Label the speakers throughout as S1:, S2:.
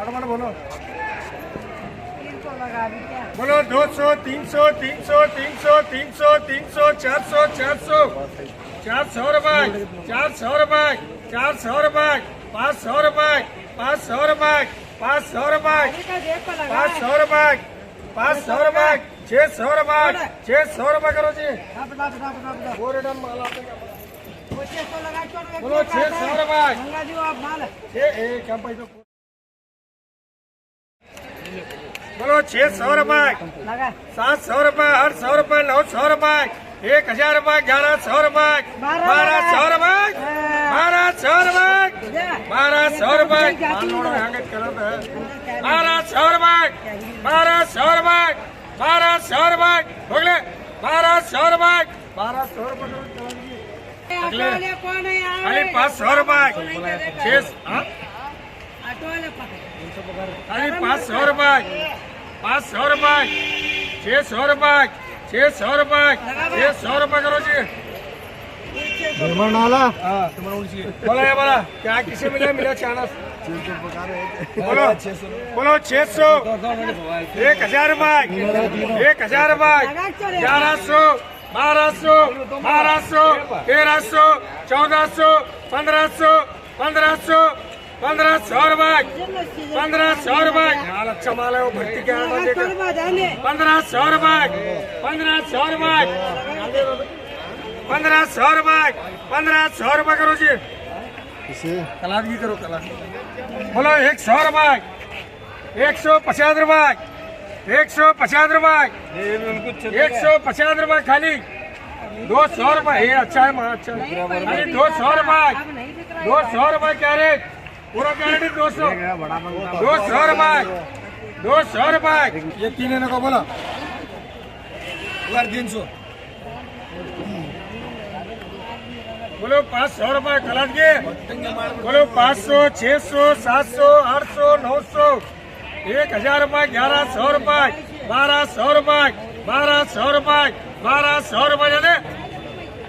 S1: बोलो बोलो 200 300 300 300 300 300 400 400 400 रुपए 400 रुपए 400 रुपए 500 रुपए 500 रुपए 500 रुपए 500 रुपए 500 रुपए 600 रुपए 600 रुपए करो जी बोलो 600 रुपए बोलो 600 रुपए 700 रुपए 800 रुपए 900 रुपए 1000 रुपए 1100 रुपए 1200 रुपए 1200 रुपए 1200 रुपए 1200 रुपए 1200 रुपए 1200 रुपए बोले 1200 रुपए 1200 रुपए खाली 500 रुपए 500 रुपए 500 रुपए 600 रुपए 600 रुपए 600 रुपए करो जी बोला ये बोला क्या किसे मिला मिला चानस बोलो बोलो 600 1000 रुपए 1000 रुपए 1100 1200 1200 1300 1400 1500 1500 1500 रुपए 1500 रुपए अच्छा माल है वो भर्ती क्या 1500 रुपए 1500 रुपए 1500 रुपए 1500 रुपए करो जी कलादगी करो कला बोलो 100 रुपए 150 रुपए 150 रुपए 150 रुपए खाली 200 रुपए ये अच्छा है माँ अच्छा खाली 200 रुपए 200 रुपए कैरेट पूरा कैरेट 200 रुपए 200 रुपए ये 3 को बोला 300 बोलो 500 रुपए कलर के बोलो 500 600 700 800 900 1000 रुपए 1100 रुपए 1200 रुपए 1200 रुपए 1200 रुपए जाने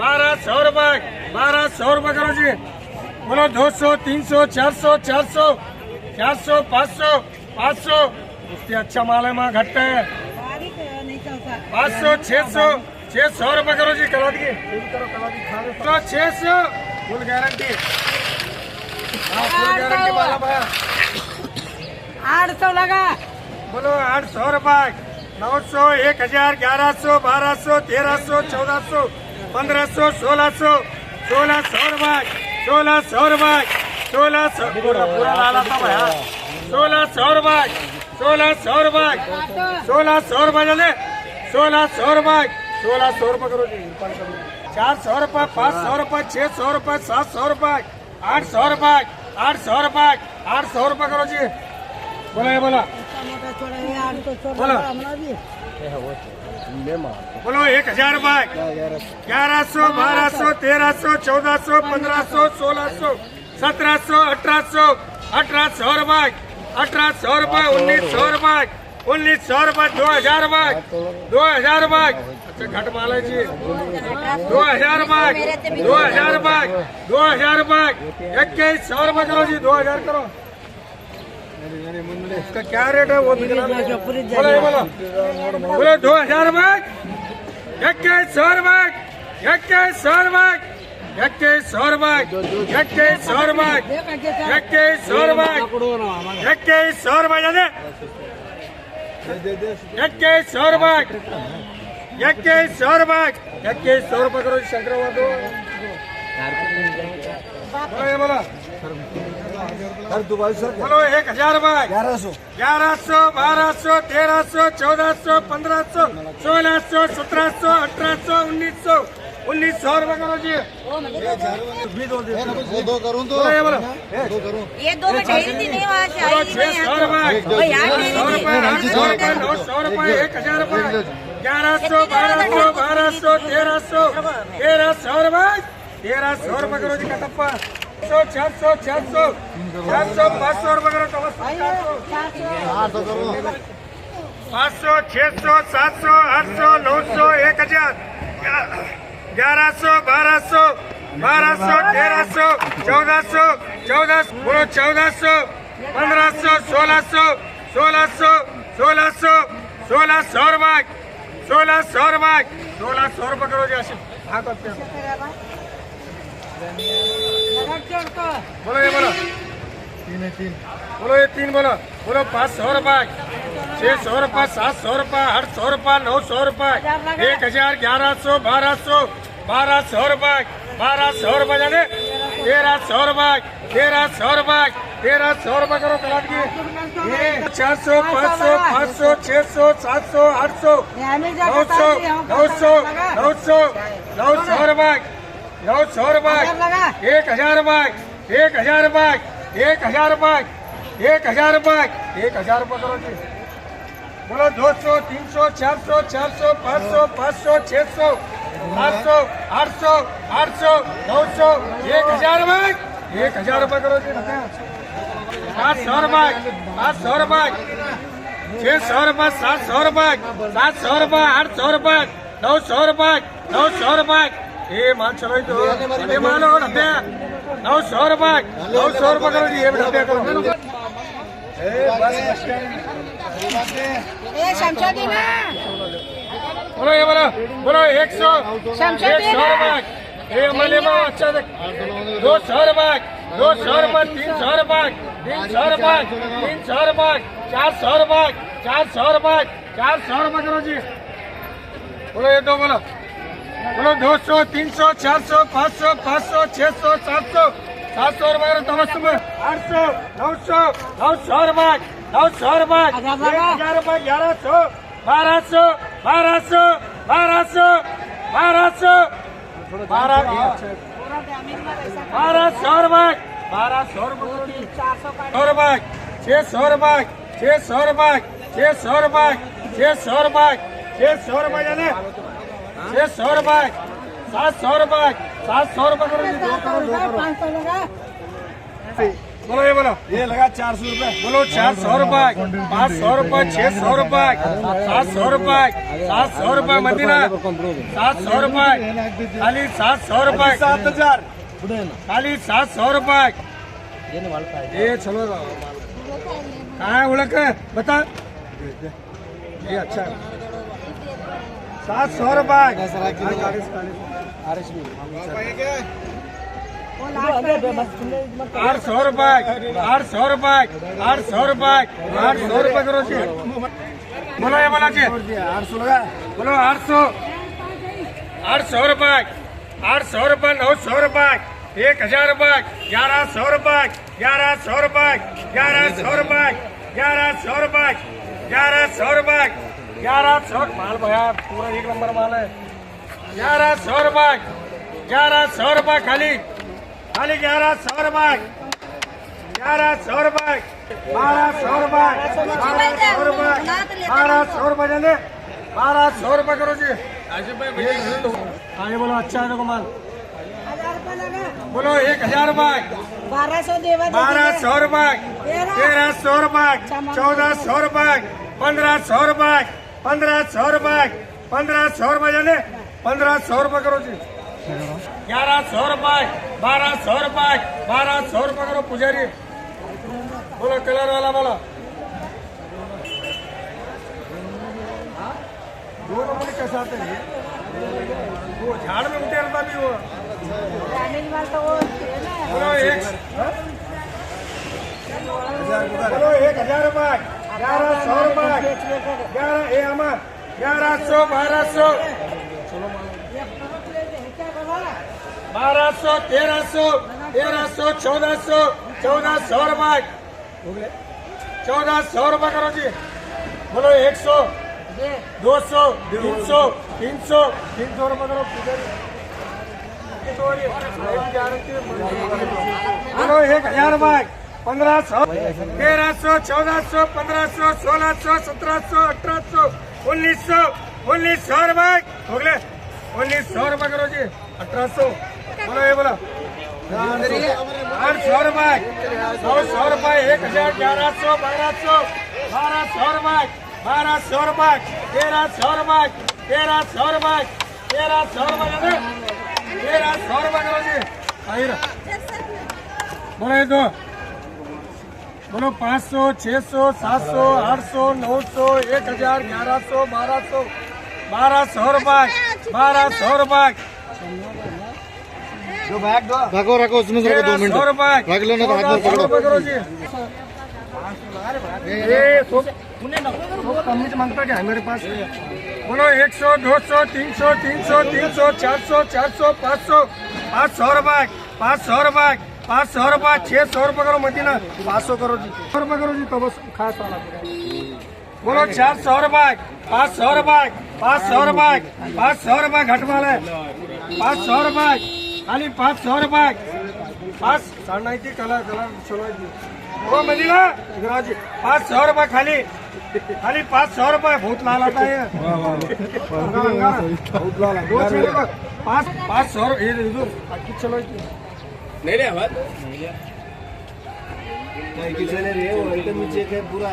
S1: 1200 रुपए 1200 रुपए करो जी बोलो 200 300 400 400 400 500 500 उससे अच्छा माल है माँ घटते है 500 600 रुपए करो जी करा दिए तो 600 फुल गारंटी फुल गारंटी वाला भैया
S2: 800 लगा
S1: बोलो 800 रुपए 900 1000 1100 1200 1300 1400 1500 1600 1600 रुपए 1600 रुपए 1600 पूरा लाला था भैया 1600 रुपए 1600 रुपए 1600 रुपए जल्दी 1600 रुपए 1600 रुपए करो जी 400 रुपए 500 रुपए 600 रुपए 700 रुपए 800 रुपए 800 रुपए 800 रुपए करो जी बोला ये बोला बोलो बोलो 1000 रुपए 1100 1200 1300 1400 1500 1600 1700 1800 1800 रुपए 1800 रुपए 1900 रुपए 1900 रुपए 2000 रुपए 2000 रुपए अच्छा घट माला जी 2000 रुपए 2000 रुपए 2000 रुपए 2100 रुपए करो जी 2000 करो इसका क्या रेट है वो बोलो बोलो 2000 रुपए 2100 रुपए 2100 रुपए 2100 रुपए 2100 रुपए 2100 रुपए 2100 रुपए जाने 2100 रुपए 2100 रुपए 2100 रुपए करो शंकर बोलो बोलो 1000 रुपए 1100 1200 1300 1400 1500 1600 1700 1800 1900 1900 रुपए करो जी
S3: दो करूँ तो
S2: ये दो में ढेरी थी नहीं वहाँ से
S1: 600 रुपए 800 रुपए 900 रुपए 1000 रुपए 1100 1200 1300 1300 रुपए 1300 रुपए करो जी कटप्पा 400 400 500 रुपए करो 500 600 700 800 900 1000 1100 1200 1300 1400 1400 बोलो 1400 1500 1600 1600 1600 1600 रुपये 1600 रुपये 1600 रुपये करो जी अशी हाँ करते हैं बोलो ये बोलो बोलो ये 3 बोलो बोलो 500 रुपये 600 रुपये 700 रुपये 800 रुपये 900 रुपये 1000 1100 1200 1200 रुपये 1200 रुपये जाने 1300 रुपये 1300 रुपये 1300 रुपये करो कलाट की 400 500 500 600 700 800 900 900 900 900 रुपये 900 रुपये 1000 रुपये 1000 रुपये 1000 रुपये 1000 रुपये 1000 रुपये करो जी बोलो 200 300 400 400 500 500 600 700 800 800 900 1000 रुपये 1000 रुपये करो जी 700 रुपये 800 रुपये 600 रुपये 700 रुपये 700 रुपये 800 रुपये 900 रुपये 900 रुपये ये मान चलो तो ये मानो डब्बे 900 रुपये 900 रुपये करो जी ये डब्बे करो
S2: शमशादी ना
S1: बोलो ये बोलो 100 रुपये ये मले अच्छा 200 रुपये 200 रुपये 300 रुपये 300 रुपये 300 रुपये 400 रुपये 400 रुपये 400 रुपये करो जी बोलो ये दो बोलो 200 300 400 500 500 600 700 700 रुपये करो तमस्तु 800 900 900 रुपये 900 रुपये 1000 रुपये 1100 1200 1200 1200 1200 1200 रुपये 1200 रुपये 600 रुपये 600 रुपये 600 रुपये 600 रुपये 600 रुपये जाने 600 रुपये 700 रुपये 700 रुपये करो बोलो ये बोलो ये लगा 400 रुपये बोलो 400 रुपये 500 रुपये 600 रुपये 700 रुपये 700 रुपये मदीना 700 रुपये खाली 700 रुपये 7000 खाली 700 रुपये ये चलो कहाँ है उड़क बता ये अच्छा 700 रुपये 800 रुपये 800 रुपये 800 रुपये 800 रुपये करो जी बोलो ये बोला जी 800 लगा बोलो 800 रुपये 800 रुपये 900 रुपये 1000 रुपये 1100 रुपये 1100 रुपये 1100 रुपये 1100 रुपये 1100 रुपये 1100 माल भैया पूरा 1 नंबर माल है 1100 रुपये 1100 रुपये खाली 1100 रुपये 1100 रुपये 1200 रुपये 1200 रुपये 1200 रुपये जाने 1200 रुपये करो जी आगे बोलो अच्छा है देखो माल बोलो 1000 रुपये 1200 रुपये 1300 रुपये 1400 रुपये 1500 रुपये 1500 रुपये 1500 रुपये जाने 1500 रुपये करो जी 1100 रुपये 1200 रुपये 1200 रुपये करो पुजारी बोलो कलर वाला बोलो दो नंबर कैसे आते हैं वो झाड़ में उठे रहता भी वो बोलो 1000 रुपये 1100 रुपये 1100 1200 1200 1300 1300 1400 1400 रुपये 1400 रुपये करो जी बोलो 100 200 300 300 300 रुपये करो बोलो 1000 रुपये 1500 1300 1400 1500 1600 1700 1800 1900 1900 रुपये हो गए 1900 रुपये करो जी 1800 बोलो ये बोलो 800 रुपये 900 रुपये 1000 1100 1200 1200 रुपये 1200 रुपये 1300 रुपये 1300 रुपये 1300 रुपये 1300 रुपये करो जी बोलो ये दो बोलो 500, 600, 700, 800, 900, 1000, 1100, 1200, 1200 रुपये, 1200 रुपये,
S3: रखो रखो उसमें से रखो 2 मिनट
S1: 1300 रुपये,
S3: रख लो ना तो हाथ में
S1: 1400
S3: पकड़ो
S1: रुपये करो जी। ये तो कम से मांगता क्या है मेरे पास। बोलो 100, 200, 300, 300, 300, 400, 400, 500, 500 रुपये, 500 रुपये, 500 रुपये, 600 रुपये करो मदीना, 500 करो जी, 100 रुपये करो जी, तो बस खास वाला बोलो 400 रुपये, 500 रुपये, 500 रुपये, 500 रुपये घट वाले, 500 रुपये, खाली 500 रुपये, 5 कलर चलो जी। ओ मदीना जी 500 रुपये खाली, खाली 500 रुपये, बहुत लाल आता है बहुत लाल, 500 चलो
S4: नहीं रे आवाज
S3: पूरा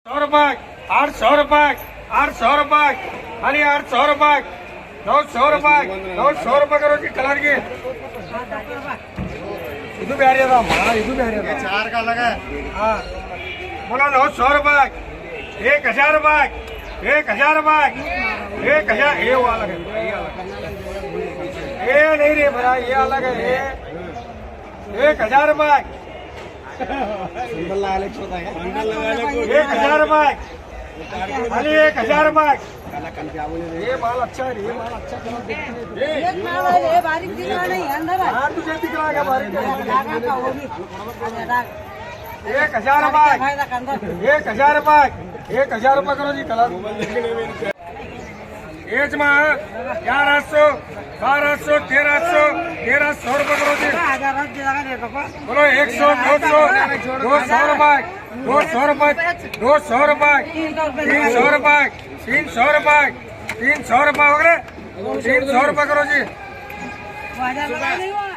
S1: 100 रुपये, 800 रुपये, 800 रुपये, खाली 800 रुपये, 900 रुपये, 900 रुपये करो जी कलर की। इधर भी आ रही है, इधर भी आ रही है,
S3: 4 का लगा
S1: हाँ बोलो 900 रुपये, 1000 रुपये, 1000 रुपये, 1000, ये वो अलग है, ये नहीं रे भरा, ये अलग है, ये 1000 रुपये, 1000 रुपये, खाली 1000 रुपये, ये माल अच्छा है, ये माल अच्छा
S2: एक माल है, ये बारीक दिख रहा नहीं है अंदर है।
S1: हाँ तुझे दिख रहा है बारीक,
S2: रागा का वो भी
S1: 1000 रुपये,
S2: फायदा का अंदर
S1: 1000 रुपये, 1000 रुपये करो जी कलर। एज में 1100, 1200, 1300, 1300 रुपये करो जी।
S2: 1000 दे पापा।
S1: बोलो 100, 200, 200 रुपये, 200 रुपये, 200 रुपये, 300 रुपये, 300 रुपये, 300 रुपये हो गए, 300 रुपये करो जी।
S2: 1000 लगा देगा।